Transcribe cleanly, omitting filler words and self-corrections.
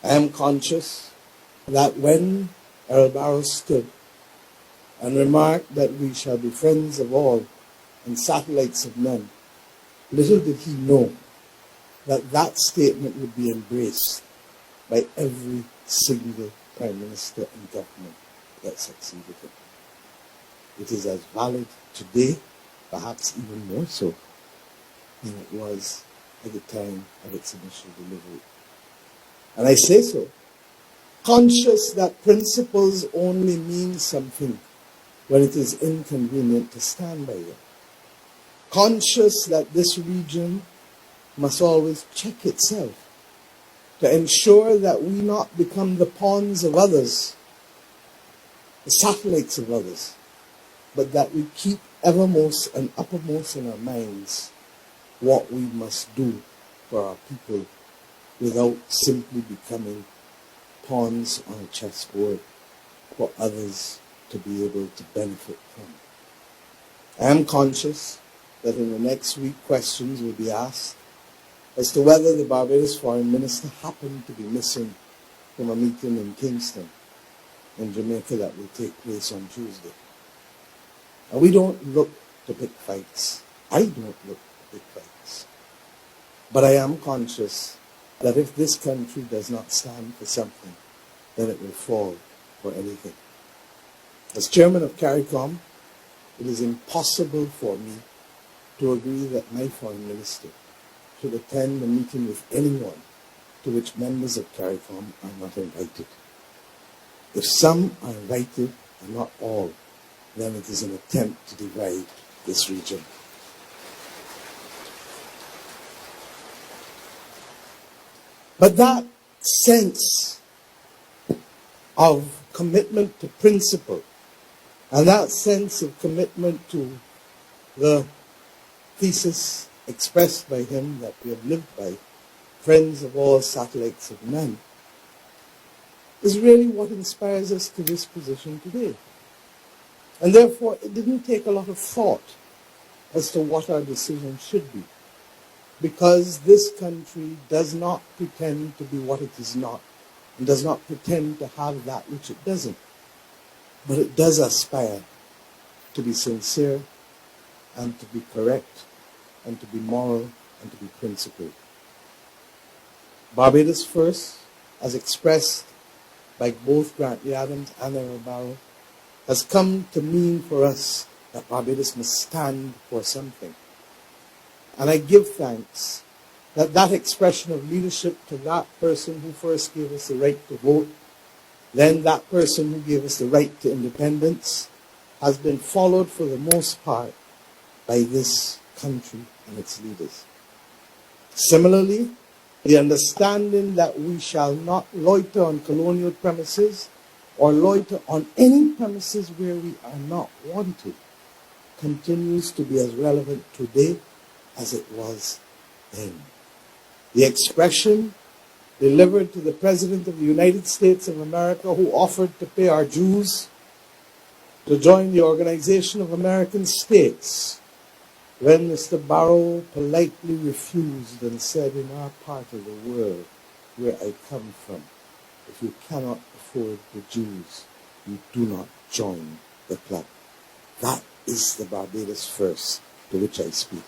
I am conscious that when Barbados stood and remarked that we shall be friends of all and satellites of none, little did he know that that statement would be embraced by every single Prime Minister and government that succeeded him. It is as valid today, perhaps even more so, than it was at the time of its initial delivery. And I say so, conscious that principles only mean something when it is inconvenient to stand by them. Conscious that this region must always check itself to ensure that we not become the pawns of others, the satellites of others, but that we keep evermost and uppermost in our minds what we must do for our people without simply becoming pawns on a chessboard for others to be able to benefit from. I am conscious that in the next week questions will be asked as to whether the Barbados Foreign Minister happened to be missing from a meeting in Kingston, in Jamaica, that will take place on Tuesday. And we don't look to pick fights. I don't look to pick fights. But I am conscious that if this country does not stand for something, then it will fall for anything. As chairman of CARICOM, it is impossible for me to agree that my foreign minister should attend a meeting with anyone to which members of CARICOM are not invited. If some are invited and not all, then it is an attempt to divide this region. But that sense of commitment to principle and that sense of commitment to the thesis expressed by him that we have lived by, friends of all, satellites of none, is really what inspires us to this position today. And therefore, it didn't take a lot of thought as to what our decision should be, because this country does not pretend to be what it is not, and does not pretend to have that which it doesn't. But it does aspire to be sincere and to be correct and to be moral and to be principled. Barbados First, as expressed by both Grantley Adams and Errol Barrow, has come to mean for us that Barbados must stand for something. And I give thanks that that expression of leadership to that person who first gave us the right to vote, then that person who gave us the right to independence, has been followed for the most part by this country and its leaders. Similarly, the understanding that we shall not loiter on colonial premises or loiter on any premises where we are not wanted continues to be as relevant today as it was then. The expression delivered to the President of the United States of America, who offered to pay our dues to join the Organization of American States, when Mr. Barrow politely refused and said, in our part of the world where I come from, if you cannot afford the dues, you do not join the club. That is the Barbados First to which I speak.